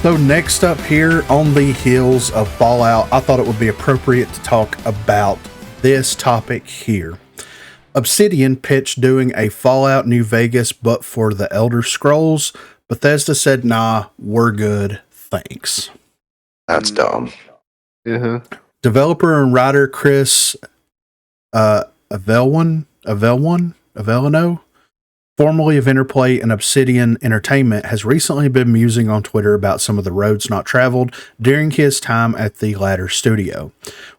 So next up here on the heels of Fallout, I thought it would be appropriate to talk about this topic here. Obsidian pitched doing a Fallout New Vegas, but for the Elder Scrolls. Bethesda said, nah, we're good, thanks. That's dumb. Developer and writer Chris Avellino, formerly of Interplay and Obsidian Entertainment, has recently been musing on Twitter about some of the roads not traveled during his time at the latter studio.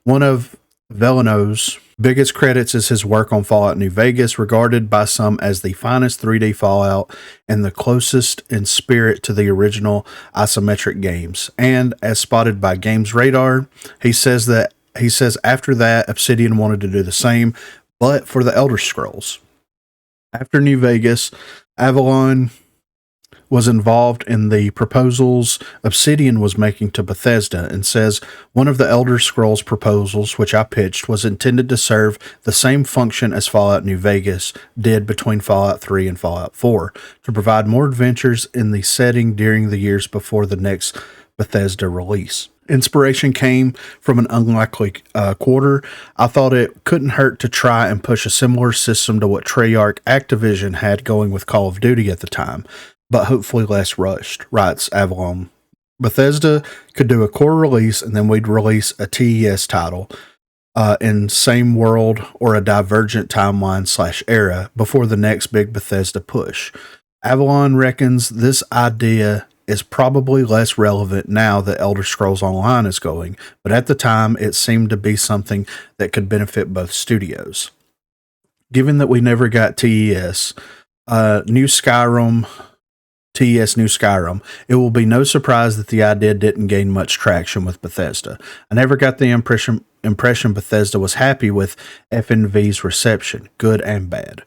One of Avellino's biggest credits is his work on Fallout New Vegas, regarded by some as the finest 3D Fallout and the closest in spirit to the original isometric games. And as spotted by Games Radar, he says after that, Obsidian wanted to do the same, but for the Elder Scrolls. After New Vegas, Avalon was involved in the proposals Obsidian was making to Bethesda, and says one of the Elder Scrolls proposals, which I pitched, was intended to serve the same function as Fallout New Vegas did between Fallout 3 and Fallout 4, to provide more adventures in the setting during the years before the next Bethesda release. Inspiration came from an unlikely quarter. I thought it couldn't hurt to try and push a similar system to what Treyarch Activision had going with Call of Duty at the time, but hopefully less rushed, writes Avalon. Bethesda could do a core release, and then we'd release a TES title in same world or a divergent timeline / era before the next big Bethesda push. Avalon reckons this idea is probably less relevant now that Elder Scrolls Online is going, but at the time it seemed to be something that could benefit both studios. Given that we never got TES New Skyrim, it will be no surprise that the idea didn't gain much traction with Bethesda. I never got the impression Bethesda was happy with FNV's reception, good and bad,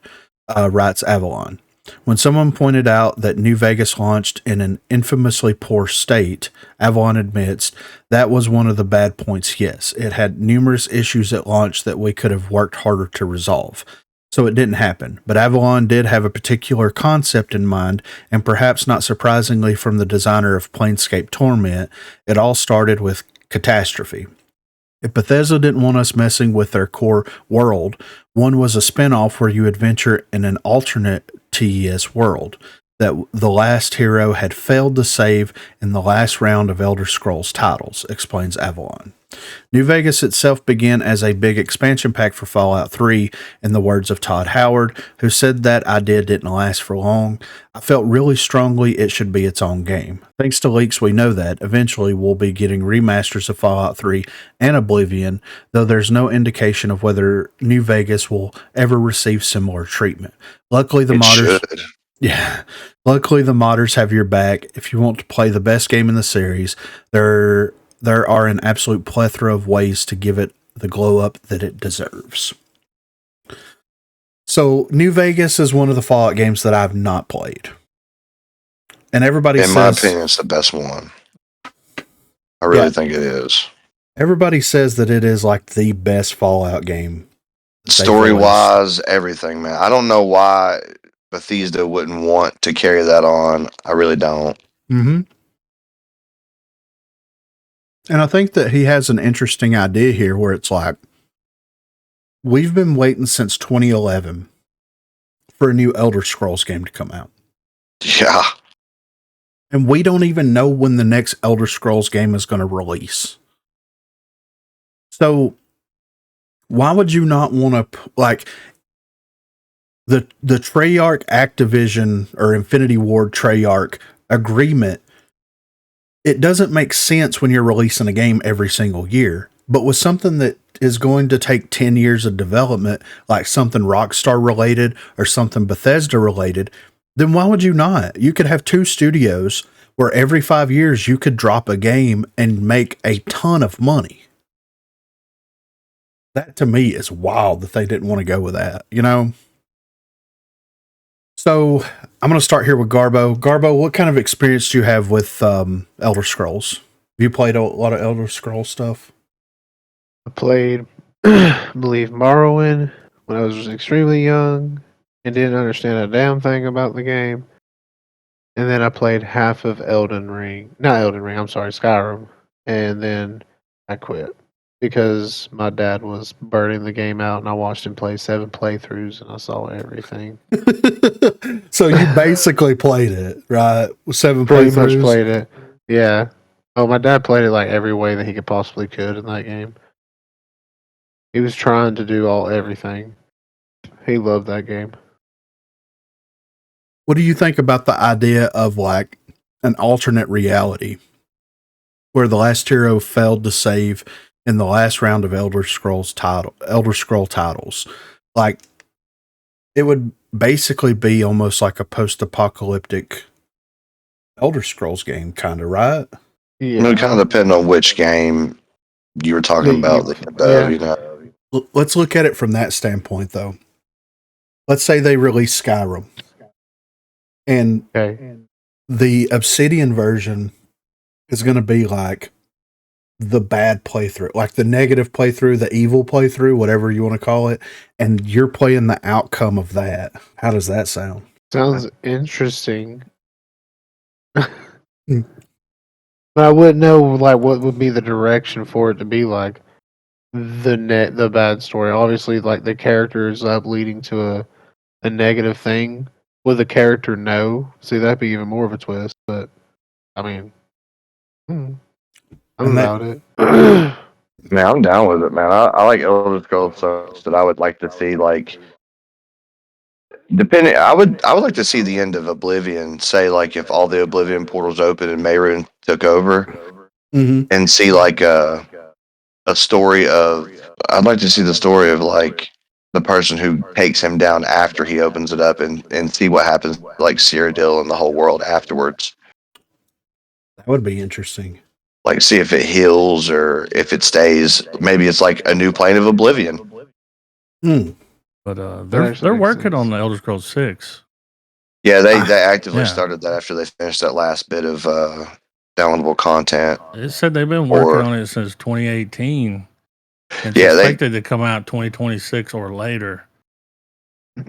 writes Avalon. When someone pointed out that New Vegas launched in an infamously poor state, Avalon admits that was one of the bad points. Yes, it had numerous issues at launch that we could have worked harder to resolve. So it didn't happen, but Avalon did have a particular concept in mind, and perhaps not surprisingly from the designer of Planescape Torment, it all started with Catastrophe. If Bethesda didn't want us messing with their core world, one was a spin-off where you adventure in an alternate TES world that the last hero had failed to save in the last round of Elder Scrolls titles, explains Avalon. New Vegas itself began as a big expansion pack for Fallout 3, in the words of Todd Howard, who said that idea didn't last for long. I felt really strongly it should be its own game. Thanks to leaks, we know that eventually we'll be getting remasters of Fallout 3 and Oblivion, though there's no indication of whether New Vegas will ever receive similar treatment. Luckily, the modders... Yeah, luckily the modders have your back. If you want to play the best game in the series, there are an absolute plethora of ways to give it the glow up that it deserves. So, New Vegas is one of the Fallout games that I've not played. And everybody says... In my opinion, it's the best one. I really think it is. Everybody says that it is like the best Fallout game. Story-wise, everything, man. I don't know why Bethesda wouldn't want to carry that on. I really don't. Mm-hmm. And I think that he has an interesting idea here where it's like, we've been waiting since 2011 for a new Elder Scrolls game to come out. Yeah. And we don't even know when the next Elder Scrolls game is going to release. So why would you not want to, like, the Treyarch Activision or Infinity Ward Treyarch agreement, it doesn't make sense when you're releasing a game every single year. But with something that is going to take 10 years of development, like something Rockstar related or something Bethesda related, then why would you not? You could have two studios where every 5 years you could drop a game and make a ton of money. That to me is wild that they didn't want to go with that, you know? So I'm going to start here with Garbo. Garbo, what kind of experience do you have with Elder Scrolls? Have you played a lot of Elder Scrolls stuff? I played, I believe, Morrowind when I was extremely young and didn't understand a damn thing about the game. And then I played half of Skyrim. And then I quit because my dad was burning the game out, and I watched him play 7 playthroughs, and I saw everything. So you basically played it, right? 7 Pretty much playthroughs. played it. Yeah. Oh, my dad played it like every way that he could possibly could in that game. He was trying to do everything. He loved that game. What do you think about the idea of like an alternate reality where the last hero failed to save in the last round of Elder Scroll titles? Like it would basically be almost like a post-apocalyptic Elder Scrolls game, kind of, right? Yeah. It kind of depends on which game you were talking about. You know. Let's look at it from that standpoint, though. Let's say they release Skyrim, and the Obsidian version is going to be like the bad playthrough, like the negative playthrough, the evil playthrough, whatever you want to call it, and you're playing the outcome of that. How does that sound? Sounds interesting. But I wouldn't know like what would be the direction for it to be like the bad story. Obviously, like the character is up leading to a negative thing. Would the character know? See, that'd be even more of a twist. But I mean, I'm about it. Man, I'm down with it, man. I like Elder Scrolls so much that I would like to see like depending. I would like to see the end of Oblivion. Say like if all the Oblivion portals open and Mehrunes took over, and see like a story of. I'd like to see the story of like the person who takes him down after he opens it up, and see what happens like Cyrodiil and the whole world afterwards. That would be interesting. Like see if it heals or if it stays. Maybe it's like a new plane of Oblivion. But they're working on the Elder Scrolls 6. Yeah, they actively started that after they finished that last bit of downloadable content. It said they've been working on it since 2018. And it's expected to come out 2026 or later.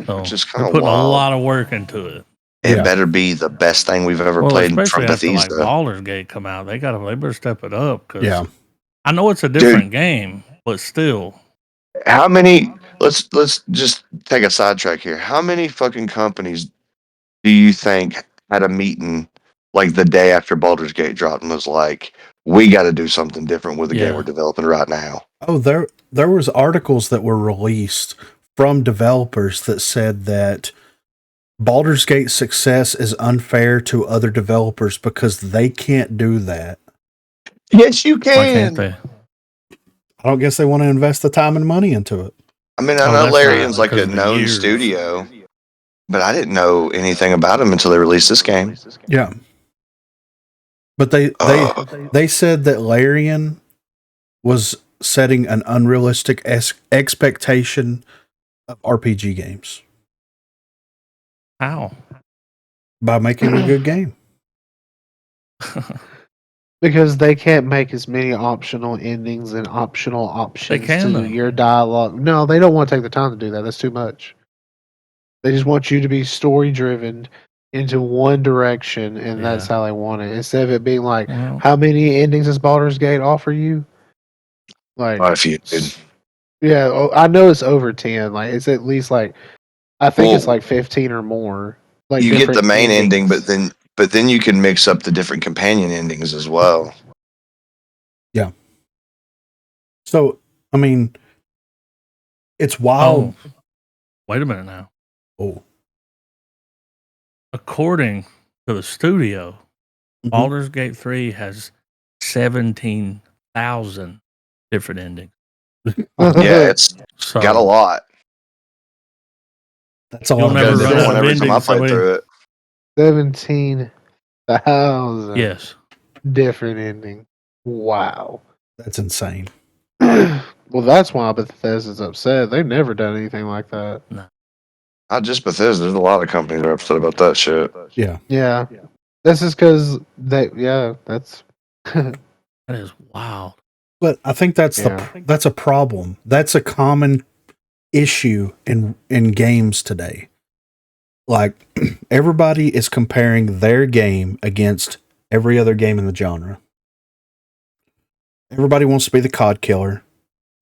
So they're putting a lot of work into it. It better be the best thing we've ever played from Bethesda. Especially after like Baldur's Gate come out, they better step it up. Cause I know it's a different game, but still. How many? Let's just take a sidetrack here. How many fucking companies do you think had a meeting like the day after Baldur's Gate dropped and was like, "We got to do something different with the game we're developing right now"? Oh, there was articles that were released from developers that said that Baldur's Gate's success is unfair to other developers because they can't do that. Yes, you can. Why can't they? I don't guess they want to invest the time and money into it. I mean, I know Larian's like a known studio, but I didn't know anything about them until they released this game. Yeah. But they said that Larian was setting an unrealistic expectation of RPG games. How? By making a good game. Because they can't make as many optional endings and optional options to your dialogue. No, they don't want to take the time to do that. That's too much. They just want you to be story driven into one direction, and that's how they want it. Instead of it being like, how many endings does Baldur's Gate offer you? Like, a few, dude. Yeah, I know it's over 10. Like, it's at least like, I think it's like 15 or more. Like, you get the main ending, but then you can mix up the different companion endings as well. Yeah. So, I mean, it's wild. Oh, wait a minute now. Oh. According to the studio, Baldur's Gate 3 has 17,000 different endings. Yeah, it's got a lot. That's all. You'll never run out of every time I play through it. 17,000. Yes. Different ending. Wow. That's insane. Well, that's why Bethesda's upset. They've never done anything like that. No. Not just Bethesda. There's a lot of companies that are upset about that shit. Yeah. Yeah. This is because that's. That is wild. But I think that's that's a problem. That's a common issue in games today. Like, everybody is comparing their game against every other game in the genre. Everybody wants to be the COD killer.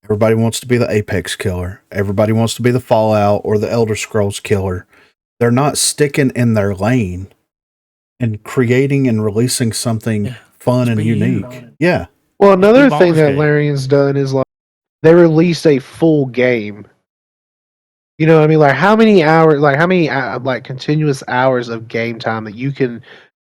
Everybody wants to be the Apex killer. Everybody wants to be the Fallout or the Elder Scrolls killer. They're not sticking in their lane and creating and releasing something fun and unique. Yeah. Well, another thing that Larian's done is like they released a full game. You know what I mean? Like how many hours, like continuous hours of game time that you can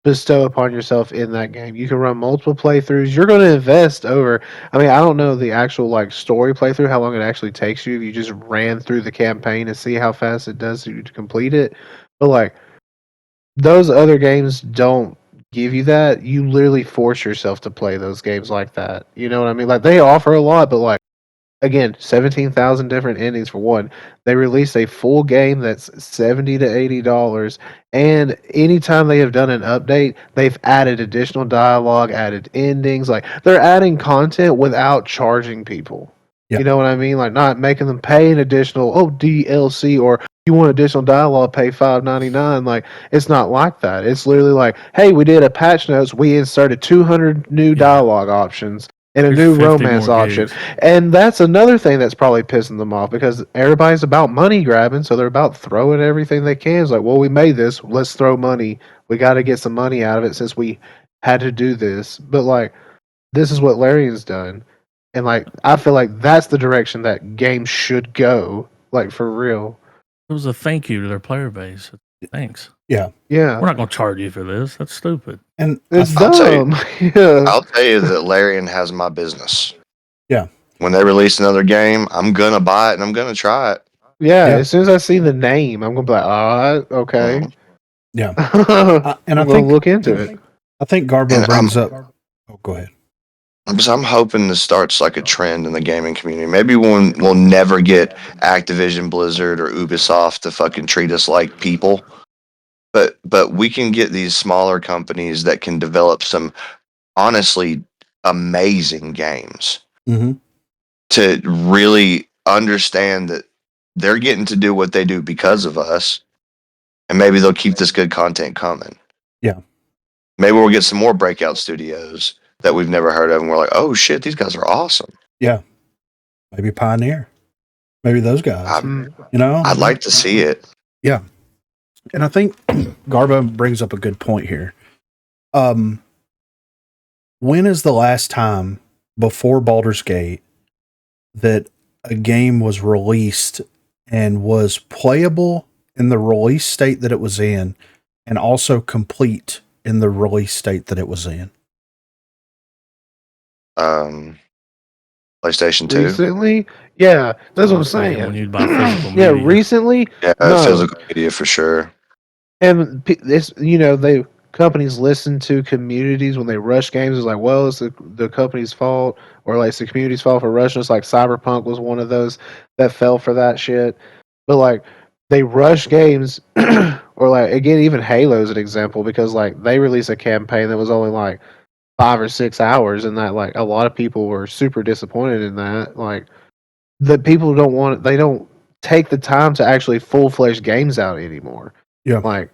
bestow upon yourself in that game. You can run multiple playthroughs. You're going to invest over. I mean, I don't know the actual like story playthrough, how long it actually takes you if you just ran through the campaign and see how fast it does you to complete it. But like those other games don't give you that. You literally force yourself to play those games like that. You know what I mean? Like they offer a lot, but like again, 17,000 different endings for one. They release a full game that's $70 to $80, and anytime they have done an update, they've added additional dialogue, added endings. Like they're adding content without charging people. Yeah. You know what I mean? Like not making them pay an additional DLC, or you want additional dialogue, pay $5.99. Like it's not like that. It's literally like, hey, we did a patch notes, we inserted 200 new dialogue options and a new romance option. And that's another thing that's probably pissing them off because everybody's about money grabbing, so they're about throwing everything they can. It's like, well, we made this, let's throw money. We got to get some money out of it since we had to do this. But like, this is what Larian's done. And like, I feel like that's the direction that games should go, like for real. It was a thank you to their player base. Thanks. Yeah. Yeah. We're not going to charge you for this. That's stupid. And it's dumb. I'll tell you that Larian has my business. Yeah. When they release another game, I'm going to buy it and I'm going to try it. Yeah. As soon as I see the name, I'm going to be like, okay. Yeah. And I think look into it. I think Garbo brings up. Oh, go ahead. I'm hoping this starts like a trend in the gaming community. Maybe we'll never get Activision, Blizzard, or Ubisoft to fucking treat us like people. But we can get these smaller companies that can develop some honestly amazing games to really understand that they're getting to do what they do because of us, and maybe they'll keep this good content coming. Yeah. Maybe we'll get some more breakout studios that we've never heard of, and we're like, oh shit, these guys are awesome. Yeah. Maybe Pioneer. Maybe those guys. I'd like to see it. Yeah. And I think Garbo brings up a good point here. When is the last time before Baldur's Gate that a game was released and was playable in the release state that it was in and also complete in the release state that it was in? PlayStation 2. Recently? Yeah, that's what I'm saying. When you buy physical media. Yeah, recently? Yeah, no. Physical media for sure. And this, they companies listen to communities when they rush games. It's like, well, it's the company's fault, or like it's the community's fault for rushing. It's like Cyberpunk was one of those that fell for that shit. But like they rush games, or like again, even Halo's an example because like they released a campaign that was only like 5 or 6 hours, and that like a lot of people were super disappointed in that. Like the people they don't take the time to actually full-fledged games out anymore. Yeah. Like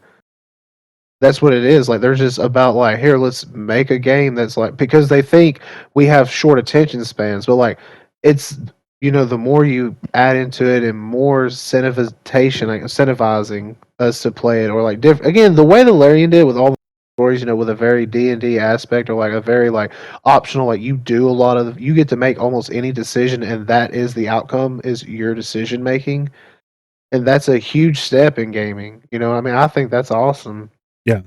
that's what it is. Like they're just about like, here, let's make a game that's like, because they think we have short attention spans, but like it's the more you add into it and more incentivizing us to play it, or like again, the way the Larian did with all the stories, with a very D&D aspect, or like a very like optional, like you get to make almost any decision, and that is the outcome, is your decision making. And that's a huge step in gaming. I think that's awesome. Yeah.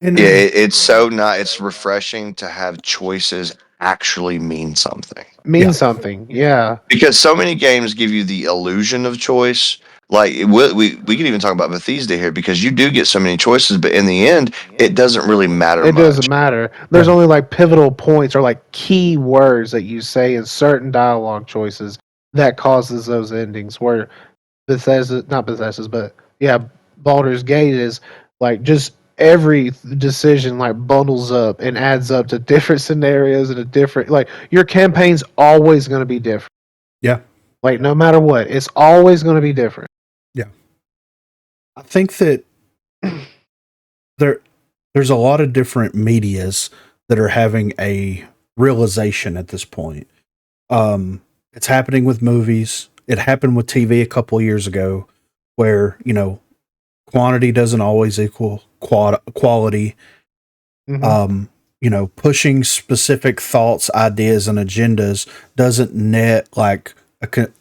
It's so not. It's refreshing to have choices actually mean something. Something, yeah. Because so many games give you the illusion of choice. Like we can even talk about Bethesda here, because you do get so many choices, but in the end, it doesn't really matter. It doesn't matter. There's only like pivotal points or like key words that you say in certain dialogue choices that causes those endings. Where Baldur's Gate is like just every decision like bundles up and adds up to different scenarios and a different, like your campaign's always going to be different. Yeah. Like no matter what, it's always going to be different. Yeah. I think that there's a lot of different medias that are having a realization at this point. It's happening with movies. It happened with TV a couple of years ago, where quantity doesn't always equal quality. Mm-hmm. Pushing specific thoughts, ideas, and agendas doesn't net like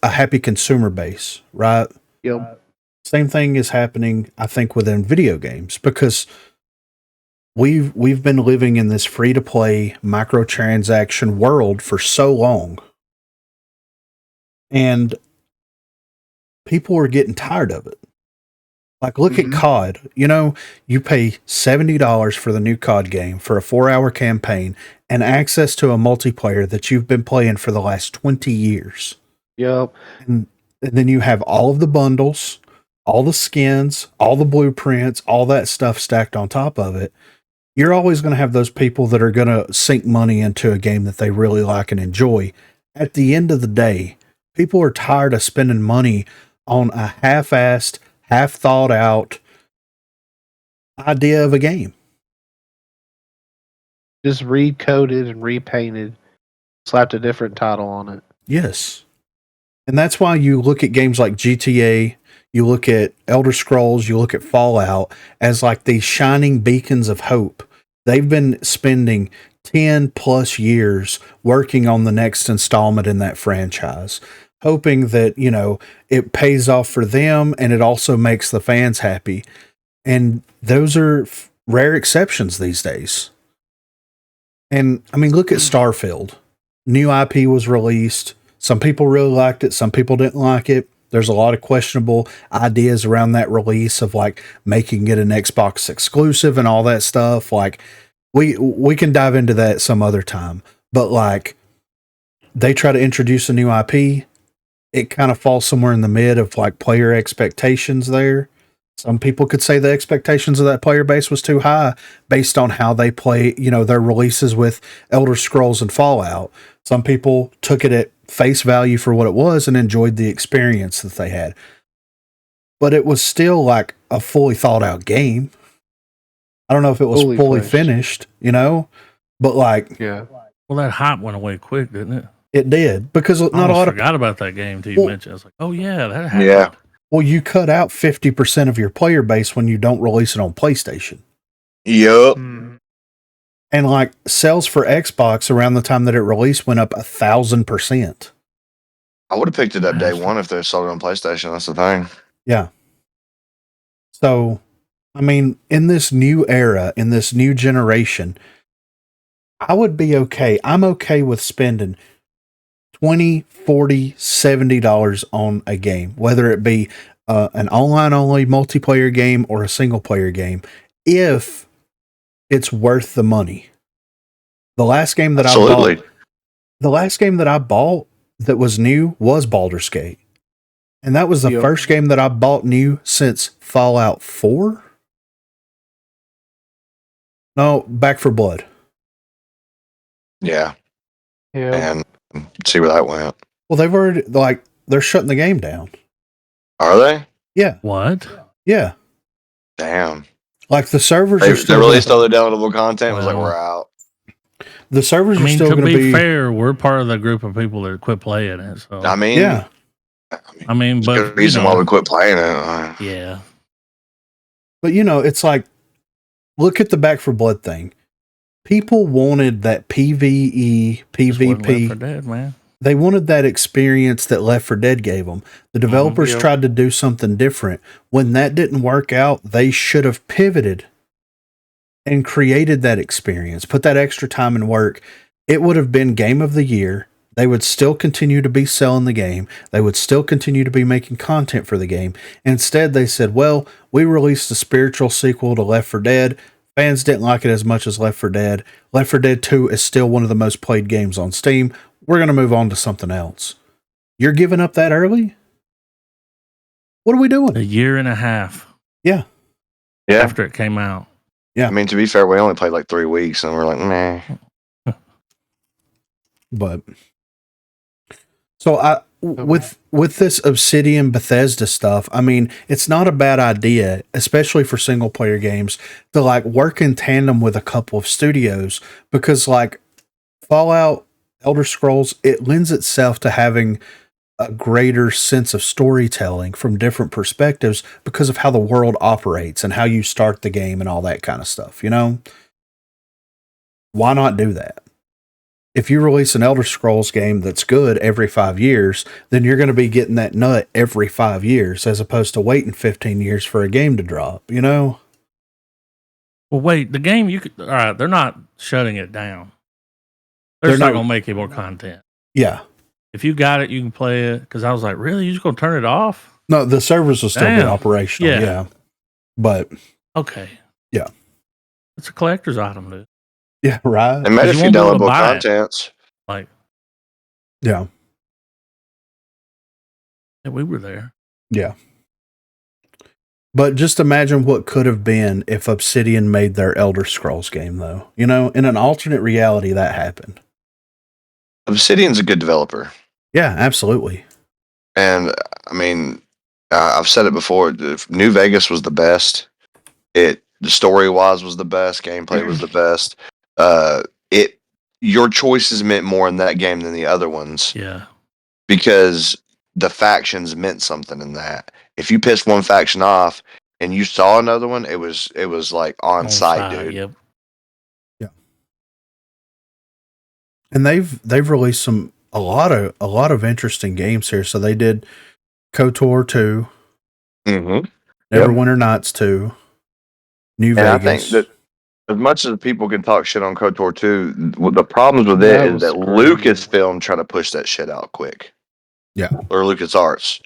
a happy consumer base, right? Yep. Same thing is happening, I think, within video games, because we've been living in this free-to-play microtransaction world for so long, and people are getting tired of it. Like, look at COD. You pay $70 for the new COD game for a 4-hour campaign and access to a multiplayer that you've been playing for the last 20 years. Yep. And then you have all of the bundles, all the skins, all the blueprints, all that stuff stacked on top of it. You're always going to have those people that are going to sink money into a game that they really like and enjoy. At the end of the day, people are tired of spending money on a half-assed, half thought out idea of a game. Just recoded and repainted, slapped a different title on it. Yes. And that's why you look at games like GTA, you look at Elder Scrolls, you look at Fallout as like these shining beacons of hope. They've been spending 10 plus years working on the next installment in that franchise, hoping that, it pays off for them and it also makes the fans happy. And those are rare exceptions these days. And I mean, look at Starfield. New IP was released. Some people really liked it. Some people didn't like it. There's a lot of questionable ideas around that release of like making it an Xbox exclusive and all that stuff. Like we can dive into that some other time, but like they try to introduce a new IP. It kind of falls somewhere in the mid of like player expectations there. Some people could say the expectations of that player base was too high based on how they play, their releases with Elder Scrolls and Fallout. Some people took it at face value for what it was and enjoyed the experience that they had. But it was still like a fully thought out game. I don't know if it was fully finished, but like, yeah. Well, that hype went away quick, didn't it? It did, because not a lot of forgot about that game till you mentioned. I was like, oh yeah, that happened. Yeah. Well, you cut out 50% of your player base when you don't release it on PlayStation. Yup. And like sales for Xbox around the time that it released went up 1,000%. I would have picked it up day one if they sold it on PlayStation. That's the thing. Yeah. So, I mean, in this new era, in this new generation, I would be okay. I'm okay with spending $20, $40, $70 on a game, whether it be an online only multiplayer game or a single player game, if it's worth the money. The last game that I bought that was new was Baldur's Gate. And that was the first game that I bought new since Fallout 4. No, Back 4 Blood. Yeah. And see where that went. Well, they've already, they're shutting the game down. Are they? Yeah. What? Yeah. Damn. Like the servers are still. They released all the downloadable content. Was like, we're out. The servers are still going to be. To be fair, we're part of the group of people that quit playing it. So I mean, yeah. But good reason why we quit playing it. Yeah. But it's like, look at the Back 4 Blood thing. People wanted that PvE, PvP. Left 4 Dead, man. They wanted that experience that Left 4 Dead gave them. The developers tried to do something different. When that didn't work out, they should have pivoted and created that experience, put that extra time and work. It would have been Game of the Year. They would still continue to be selling the game. They would still continue to be making content for the game. Instead, they said, well, we released a spiritual sequel to Left 4 Dead. Fans didn't like it as much as Left 4 Dead. Left 4 Dead 2 is still one of the most played games on Steam. We're going to move on to something else. You're giving up that early? What are we doing? A year and a half. Yeah. After it came out. Yeah. I mean, to be fair, we only played like 3 weeks and we're like, nah. But so with this Obsidian Bethesda stuff, I mean, it's not a bad idea, especially for single player games, to like work in tandem with a couple of studios, because like Fallout, Elder Scrolls, it lends itself to having a greater sense of storytelling from different perspectives because of how the world operates and how you start the game and all that kind of stuff, you know? Why not do that? If you release an Elder Scrolls game that's good every 5 years, then you're going to be getting that nut every 5 years as opposed to waiting 15 years for a game to drop, you know? Well, wait, the game all right, they're not shutting it down. They're not going to make any more content. Yeah. If you got it, you can play it. Because I was like, really? You're just going to turn it off? No, the servers will still be operational. Yeah. But. Okay. Yeah. It's a collector's item, dude. Yeah, right. And maybe if you downloadable contents. Like. Yeah. Yeah, we were there. Yeah. But just imagine what could have been if Obsidian made their Elder Scrolls game, though. You know, in an alternate reality, that happened. Obsidian's a good developer. Yeah, absolutely. And I mean, I've said it before. New Vegas was the best. The story wise was the best. Gameplay was the best. Your choices meant more in that game than the other ones. Yeah. Because the factions meant something in that. If you pissed one faction off and you saw another one, it was like on site, dude. Yep. Yeah. And they've released a lot of interesting games here. So they did KOTOR 2, Neverwinter Nights 2, New Vegas. I think that as much as people can talk shit on KOTOR 2, the problems with it is that Lucasfilm tried to push that shit out quick. Yeah. Or LucasArts.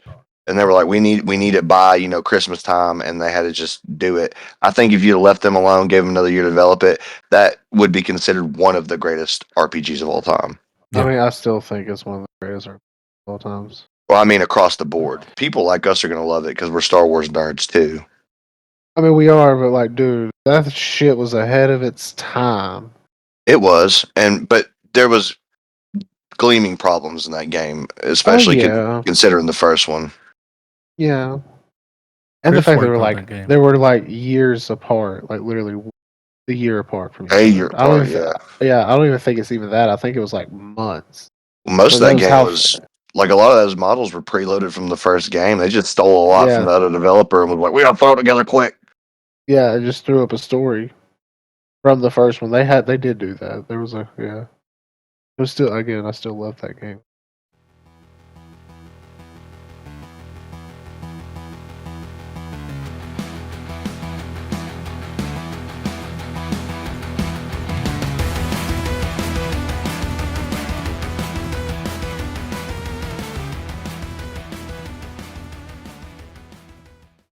And they were like, we need it by, Christmas time, and they had to just do it. I think if you left them alone, gave them another year to develop it, that would be considered one of the greatest RPGs of all time. Yeah. I mean, I still think it's one of the greatest RPGs of all times. Well, I mean, across the board. People like us are going to love it because we're Star Wars nerds, too. I mean, we are, but like, dude, that shit was ahead of its time. It was, but there was gleaming problems in that game, especially considering the first one. Yeah. And the fact they were like years apart, like literally a year apart from each other. A year apart, I don't even think it's even that. I think it was like months. Most of that game was like a lot of those models were preloaded from the first game. They just stole a lot from the other developer and was like, we gotta throw it together quick. Yeah, it just threw up a story from the first one. They did do that. There was it was still, again, I still love that game.